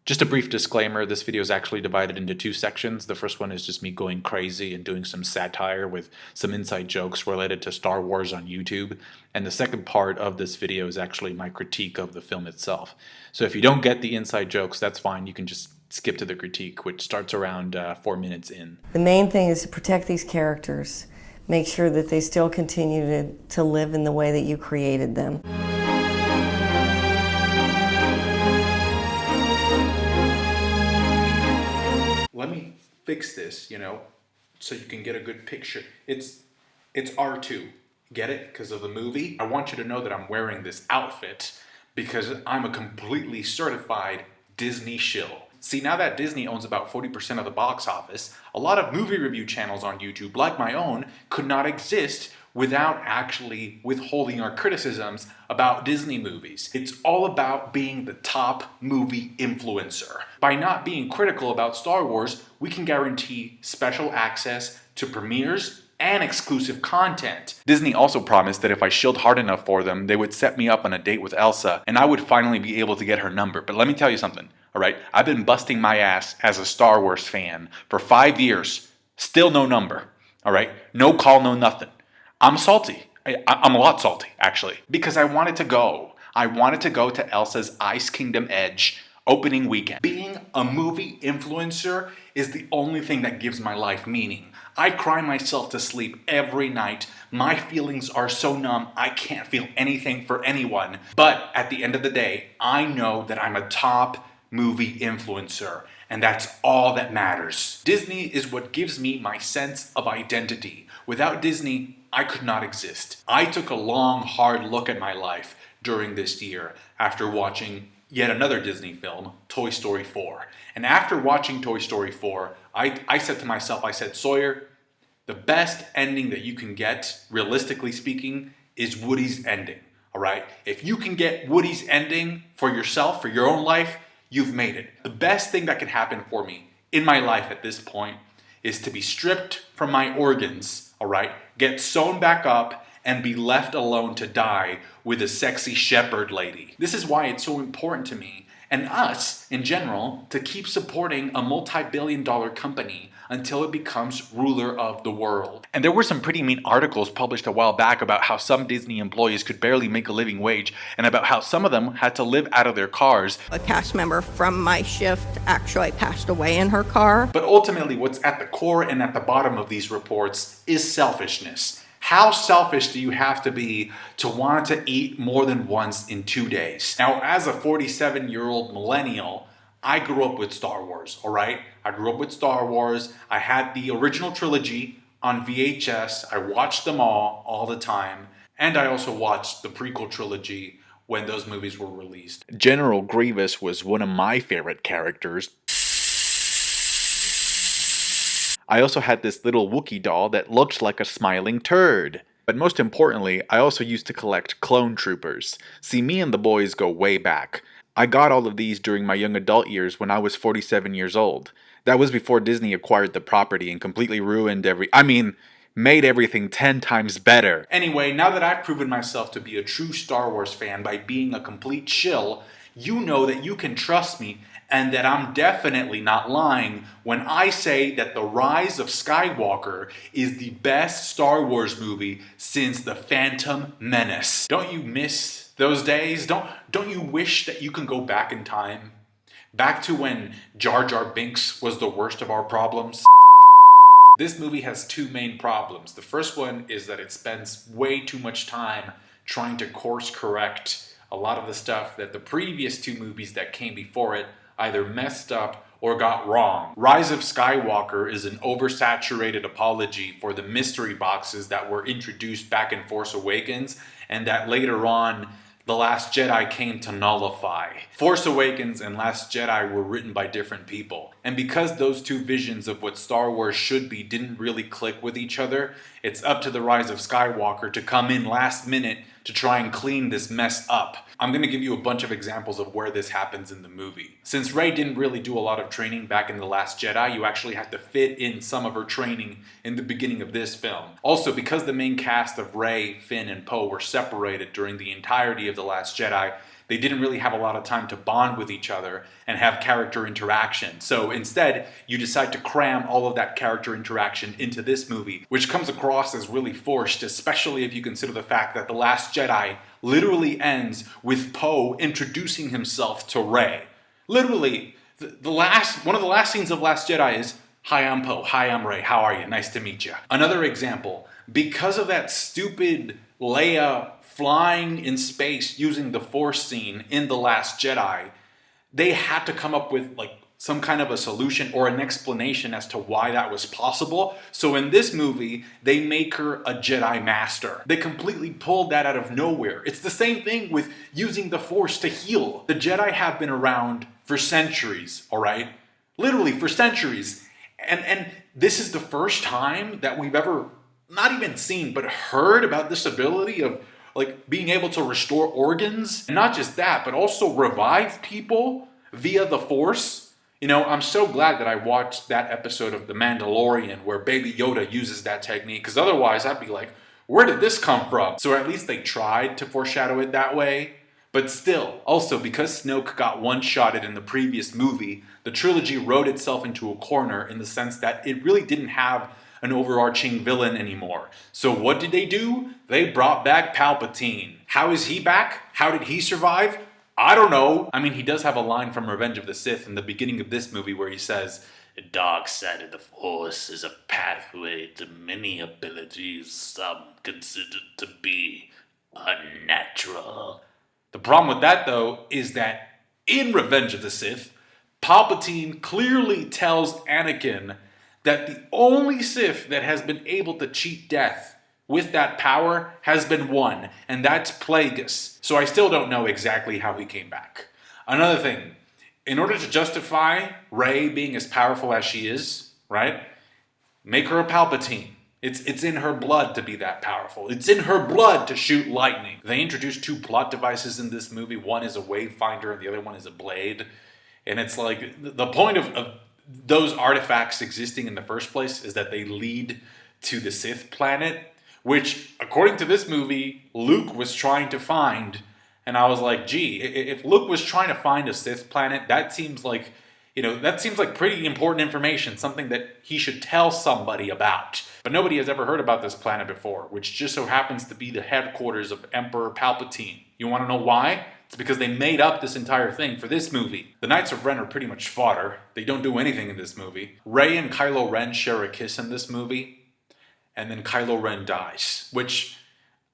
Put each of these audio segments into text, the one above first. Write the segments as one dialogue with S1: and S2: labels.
S1: Just a brief disclaimer, this video is actually divided into two sections. The first one is just me going crazy and doing some satire with some inside jokes related to Star Wars on YouTube. And the second part of this video is actually my critique of the film itself. So if you don't get the inside jokes, that's fine. You can just skip to the critique, which starts around 4 minutes in.
S2: The main thing is to protect these characters. Make sure that they still continue to live in the way that you created them.
S1: Let me fix this, so you can get a good picture. It's R2. Get it? Because of the movie. I want you to know that I'm wearing this outfit because I'm a completely certified Disney shill. See, now that Disney owns about 40% of the box office, a lot of movie review channels on YouTube, like my own, could not exist without actually withholding our criticisms about Disney movies. It's all about being the top movie influencer. By not being critical about Star Wars, we can guarantee special access to premieres and exclusive content. Disney also promised that if I shilled hard enough for them, they would set me up on a date with Elsa, and I would finally be able to get her number. But let me tell you something, all right? I've been busting my ass as a Star Wars fan for 5 years. Still no number, all right? No call, no nothing. I'm salty. I'm a lot salty, actually, because I wanted to go. I wanted to go to Elsa's Ice Kingdom Edge opening weekend. Being a movie influencer is the only thing that gives my life meaning. I cry myself to sleep every night. My feelings are so numb, I can't feel anything for anyone. But at the end of the day, I know that I'm a top movie influencer, and that's all that matters. Disney is what gives me my sense of identity. Without Disney, I could not exist. I took a long, hard look at my life during this year after watching yet another Disney film, Toy Story 4. And after watching Toy Story 4, I said to myself, Sawyer, the best ending that you can get, realistically speaking, is Woody's ending, all right? If you can get Woody's ending for yourself, for your own life, you've made it. The best thing that can happen for me in my life at this point is to be stripped from my organs, all right? Get sewn back up and be left alone to die with a sexy shepherd lady. This is why it's so important to me, and us in general, to keep supporting a multi-billion-dollar company until it becomes ruler of the world. And there were some pretty mean articles published a while back about how some Disney employees could barely make a living wage, and about how some of them had to live out of their cars.
S3: A cast member from my shift actually passed away in her car.
S1: But ultimately, what's at the core and at the bottom of these reports is selfishness. How selfish do you have to be to want to eat more than once in 2 days? Now, as a 47-year-old millennial, I grew up with Star Wars, all right? I grew up with Star Wars. I had the original trilogy on VHS. I watched them all the time. And I also watched the prequel trilogy when those movies were released. General Grievous was one of my favorite characters. I also had this little Wookiee doll that looked like a smiling turd. But most importantly, I also used to collect clone troopers. See, me and the boys go way back. I got all of these during my young adult years when I was 47 years old. That was before Disney acquired the property and completely ruined made everything 10 times better. Anyway, now that I've proven myself to be a true Star Wars fan by being a complete shill, you know that you can trust me and that I'm definitely not lying when I say that The Rise of Skywalker is the best Star Wars movie since The Phantom Menace. Don't you miss those days? Don't you wish that you can go back in time? Back to when Jar Jar Binks was the worst of our problems? This movie has two main problems. The first one is that it spends way too much time trying to course correct a lot of the stuff that the previous two movies that came before it either messed up or got wrong. Rise of Skywalker is an oversaturated apology for the mystery boxes that were introduced back in Force Awakens and that later on The Last Jedi came to nullify. Force Awakens and Last Jedi were written by different people. And because those two visions of what Star Wars should be didn't really click with each other, it's up to The Rise of Skywalker to come in last minute to try and clean this mess up. I'm going to give you a bunch of examples of where this happens in the movie. Since Rey didn't really do a lot of training back in The Last Jedi, you actually have to fit in some of her training in the beginning of this film. Also, because the main cast of Rey, Finn, and Poe were separated during the entirety of The Last Jedi, they didn't really have a lot of time to bond with each other and have character interaction. So instead, you decide to cram all of that character interaction into this movie, which comes across as really forced, especially if you consider the fact that The Last Jedi literally ends with Poe introducing himself to Rey. Literally, one of the last scenes of Last Jedi is, "Hi, I'm Poe. Hi, I'm Rey. How are you? Nice to meet you." Another example, because of that stupid Leia flying in space using the Force scene in The Last Jedi, they had to come up with like some kind of a solution or an explanation as to why that was possible. So in this movie, they make her a Jedi Master. They completely pulled that out of nowhere. It's the same thing with using the Force to heal. The Jedi have been around for centuries, all right? Literally for centuries. And this is the first time that we've ever not even seen, but heard about this ability of like being able to restore organs. And not just that, but also revive people via the Force. You know, I'm so glad that I watched that episode of The Mandalorian where Baby Yoda uses that technique, because otherwise I'd be like, where did this come from? So at least they tried to foreshadow it that way. But still, also because Snoke got one-shotted in the previous movie, the trilogy wrote itself into a corner in the sense that it really didn't have an overarching villain anymore. So what did they do? They brought back Palpatine. How is he back? How did he survive? I don't know. I mean, he does have a line from Revenge of the Sith in the beginning of this movie where he says, "The dark side of the Force is a pathway to many abilities some consider to be unnatural." The problem with that, though, is that in Revenge of the Sith, Palpatine clearly tells Anakin that the only Sith that has been able to cheat death with that power has been one, and that's Plagueis. So I still don't know exactly how he came back. Another thing, in order to justify Rey being as powerful as she is, right, make her a Palpatine. It's in her blood to be that powerful. It's in her blood to shoot lightning. They introduced two plot devices in this movie. One is a wayfinder and the other one is a blade. And it's like, the point of those artifacts existing in the first place is that they lead to the Sith planet, which, according to this movie, Luke was trying to find. And I was like, gee, if Luke was trying to find a Sith planet, that seems like pretty important information, something that he should tell somebody about. But nobody has ever heard about this planet before, which just so happens to be the headquarters of Emperor Palpatine. You want to know why? It's because they made up this entire thing for this movie. The Knights of Ren are pretty much fodder. They don't do anything in this movie. Rey and Kylo Ren share a kiss in this movie, and then Kylo Ren dies, which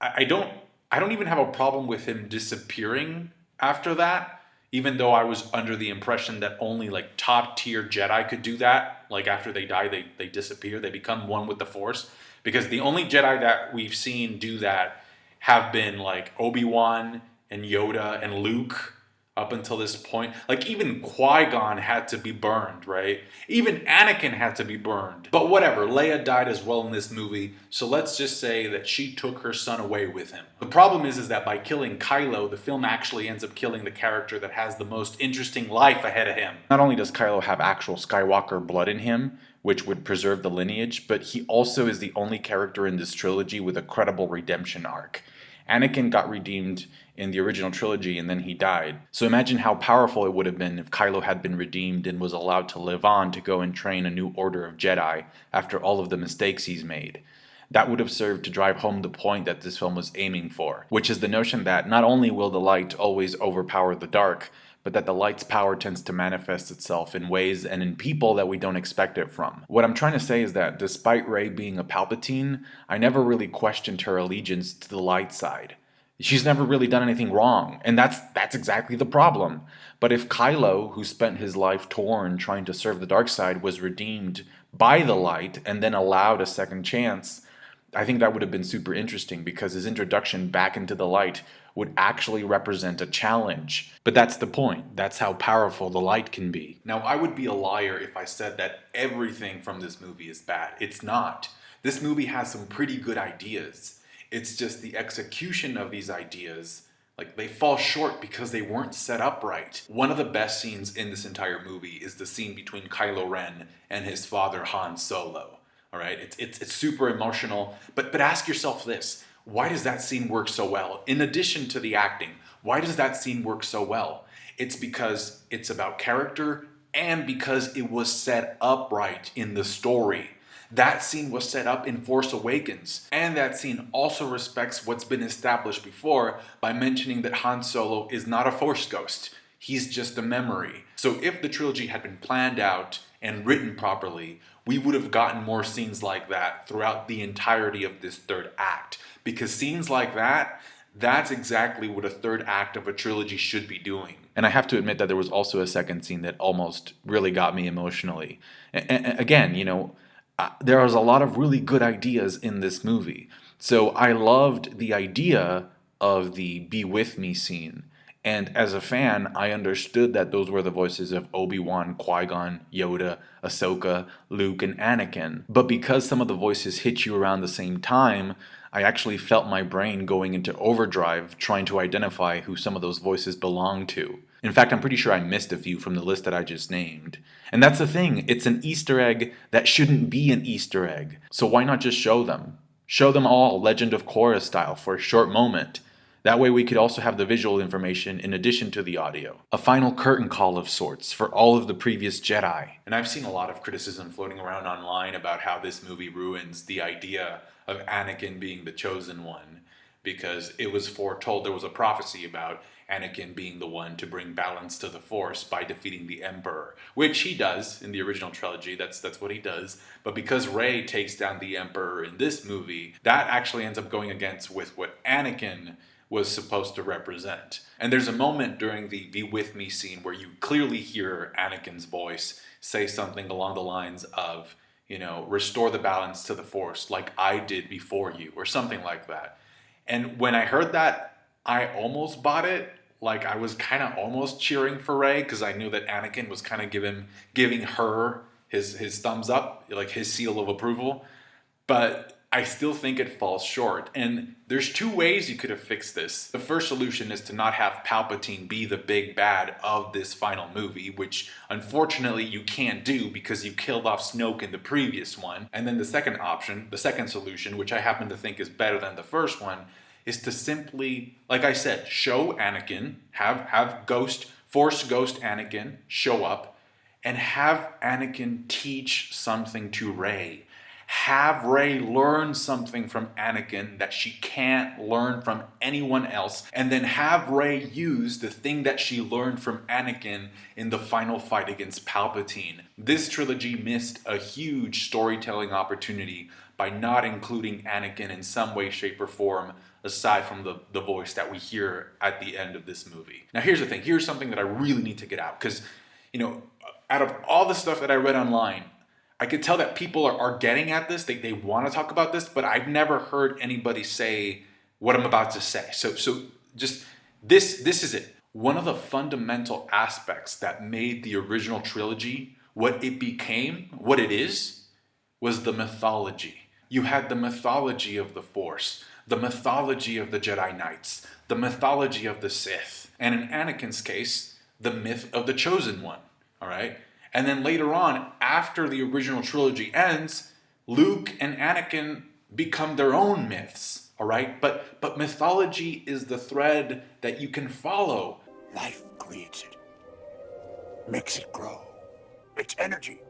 S1: I don't even have a problem with him disappearing after that. Even though I was under the impression that only like top tier Jedi could do that. Like after they die, they disappear. They become one with the Force. Because the only Jedi that we've seen do that have been like Obi-Wan and Yoda and Luke up until this point. Like even Qui-Gon had to be burned, right? Even Anakin had to be burned. But whatever, Leia died as well in this movie, so let's just say that she took her son away with him. The problem is that by killing Kylo, the film actually ends up killing the character that has the most interesting life ahead of him. Not only does Kylo have actual Skywalker blood in him, which would preserve the lineage, but he also is the only character in this trilogy with a credible redemption arc. Anakin got redeemed in the original trilogy and then he died. So imagine how powerful it would have been if Kylo had been redeemed and was allowed to live on to go and train a new order of Jedi after all of the mistakes he's made. That would have served to drive home the point that this film was aiming for, which is the notion that not only will the light always overpower the dark, but that the light's power tends to manifest itself in ways and in people that we don't expect it from. What I'm trying to say is that despite Rey being a Palpatine, I never really questioned her allegiance to the light side. She's never really done anything wrong, and that's exactly the problem. But if Kylo, who spent his life torn trying to serve the dark side, was redeemed by the light and then allowed a second chance, I think that would have been super interesting because his introduction back into the light would actually represent a challenge. But that's the point. That's how powerful the light can be. Now, I would be a liar if I said that everything from this movie is bad. It's not. This movie has some pretty good ideas. It's just the execution of these ideas, like they fall short because they weren't set up right. One of the best scenes in this entire movie is the scene between Kylo Ren and his father Han Solo. All right, it's super emotional, but ask yourself this. Why does that scene work so well? In addition to the acting, Why does that scene work so well? It's because it's about character and because it was set up right in the story. That scene was set up in Force Awakens, and that scene also respects what's been established before by mentioning that Han Solo is not a Force ghost. He's just a memory. So if the trilogy had been planned out and written properly, we would have gotten more scenes like that throughout the entirety of this third act. Because scenes like that, that's exactly what a third act of a trilogy should be doing. And I have to admit that there was also a second scene that almost really got me emotionally. Again, there was a lot of really good ideas in this movie. So I loved the idea of the Be With Me scene. And as a fan, I understood that those were the voices of Obi-Wan, Qui-Gon, Yoda, Ahsoka, Luke, and Anakin. But because some of the voices hit you around the same time, I actually felt my brain going into overdrive trying to identify who some of those voices belonged to. In fact, I'm pretty sure I missed a few from the list that I just named. And that's the thing, it's an Easter egg that shouldn't be an Easter egg. So why not just show them? Show them all Legend of Korra style for a short moment. That way we could also have the visual information in addition to the audio. A final curtain call of sorts for all of the previous Jedi. And I've seen a lot of criticism floating around online about how this movie ruins the idea of Anakin being the chosen one, because it was foretold, there was a prophecy about Anakin being the one to bring balance to the Force by defeating the Emperor, which he does in the original trilogy. That's what he does. But because Rey takes down the Emperor in this movie, that actually ends up going against with what Anakin was supposed to represent. And there's a moment during the Be With Me scene where you clearly hear Anakin's voice say something along the lines of, restore the balance to the Force like I did before you, or something like that. And when I heard that, I almost bought it. Like, I was kind of almost cheering for Rey, because I knew that Anakin was kind of giving her his thumbs up, like his seal of approval. But I still think it falls short. And there's two ways you could have fixed this. The first solution is to not have Palpatine be the big bad of this final movie, which unfortunately you can't do because you killed off Snoke in the previous one. And then the second option, the second solution, which I happen to think is better than the first one, is to simply, like I said, show Anakin, have Force Ghost Anakin show up, and have Anakin teach something to Rey. Have Rey learn something from Anakin that she can't learn from anyone else, and then have Rey use the thing that she learned from Anakin in the final fight against Palpatine. This trilogy missed a huge storytelling opportunity by not including Anakin in some way, shape, or form, aside from the voice that we hear at the end of this movie. Now here's the thing, here's something that I really need to get out, because, out of all the stuff that I read online, I could tell that people are getting at this, they want to talk about this, but I've never heard anybody say what I'm about to say. So just, this is it. One of the fundamental aspects that made the original trilogy what it became, what it is, was the mythology. You had the mythology of the Force, the mythology of the Jedi Knights, the mythology of the Sith, and in Anakin's case, the myth of the Chosen One, all right? And then later on, after the original trilogy ends, Luke and Anakin become their own myths, all right? But mythology is the thread that you can follow.
S4: Life creates it, makes it grow. Its energy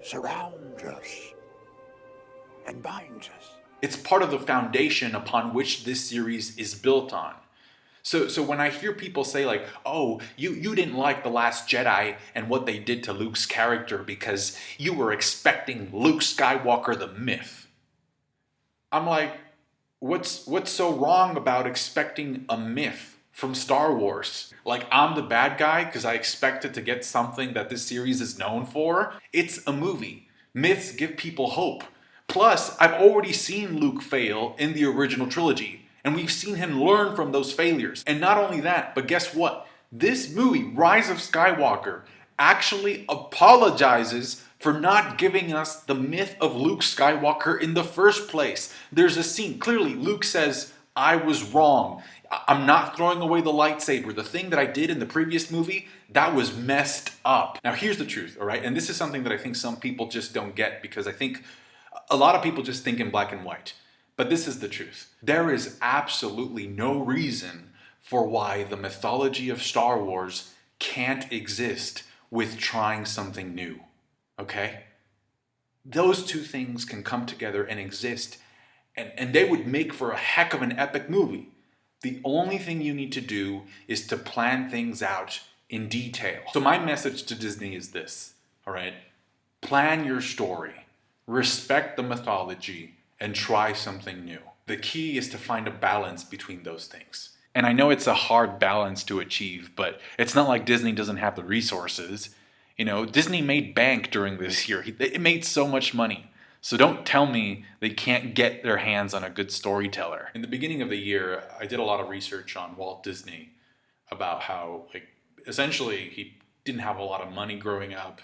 S4: surrounds us and binds us.
S1: It's part of the foundation upon which this series is built on. So when I hear people say like, oh, you didn't like The Last Jedi and what they did to Luke's character because you were expecting Luke Skywalker the myth. I'm like, what's so wrong about expecting a myth from Star Wars? Like, I'm the bad guy because I expected to get something that this series is known for? It's a movie. Myths give people hope. Plus, I've already seen Luke fail in the original trilogy, and we've seen him learn from those failures. And not only that, but guess what? This movie, Rise of Skywalker, actually apologizes for not giving us the myth of Luke Skywalker in the first place. There's a scene, clearly Luke says, I was wrong. I'm not throwing away the lightsaber. The thing that I did in the previous movie, that was messed up. Now here's the truth, all right? And this is something that I think some people just don't get, because I think a lot of people just think in black and white. But this is the truth. There is absolutely no reason for why the mythology of Star Wars can't exist with trying something new. Okay? Those two things can come together and exist, and they would make for a heck of an epic movie. The only thing you need to do is to plan things out in detail. So my message to Disney is this, all right? Plan your story, respect the mythology, and try something new. The key is to find a balance between those things. And I know it's a hard balance to achieve, but it's not like Disney doesn't have the resources. You know, Disney made bank during this year. It made so much money. So don't tell me they can't get their hands on a good storyteller. In the beginning of the year, I did a lot of research on Walt Disney about how, essentially he didn't have a lot of money growing up,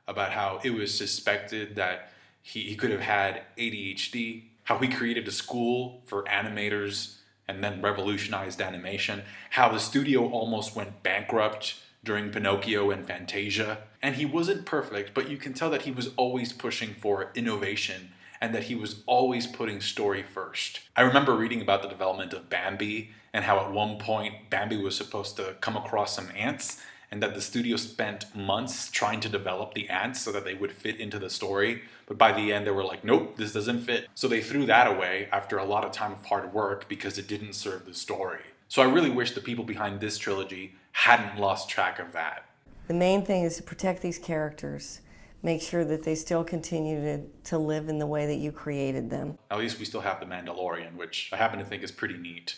S1: about how it was suspected that he could have had ADHD, how he created a school for animators and then revolutionized animation, how the studio almost went bankrupt during Pinocchio and Fantasia. And he wasn't perfect, but you can tell that he was always pushing for innovation and that he was always putting story first. I remember reading about the development of Bambi and how at one point Bambi was supposed to come across some ants and that the studio spent months trying to develop the ants so that they would fit into the story. But by the end, they were like, nope, this doesn't fit. So they threw that away after a lot of time of hard work because it didn't serve the story. So I really wish the people behind this trilogy hadn't lost track of that.
S2: The main thing is to protect these characters, make sure that they still continue to live in the way that you created them.
S1: At least we still have the Mandalorian, which I happen to think is pretty neat.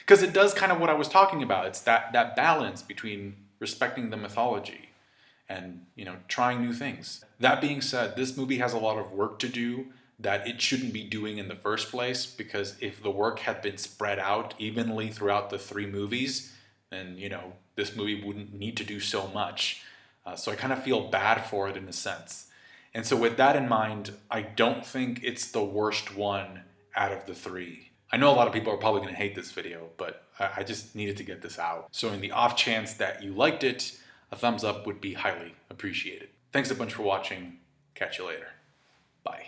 S1: Because it does kind of what I was talking about. It's that balance between respecting the mythology and, trying new things. That being said, this movie has a lot of work to do that it shouldn't be doing in the first place, because if the work had been spread out evenly throughout the 3 movies, then, this movie wouldn't need to do so much. So I kind of feel bad for it in a sense. And so with that in mind, I don't think it's the worst one out of the 3. I know a lot of people are probably going to hate this video, but I just needed to get this out. So in the off chance that you liked it, a thumbs up would be highly appreciated. Thanks a bunch for watching. Catch you later. Bye.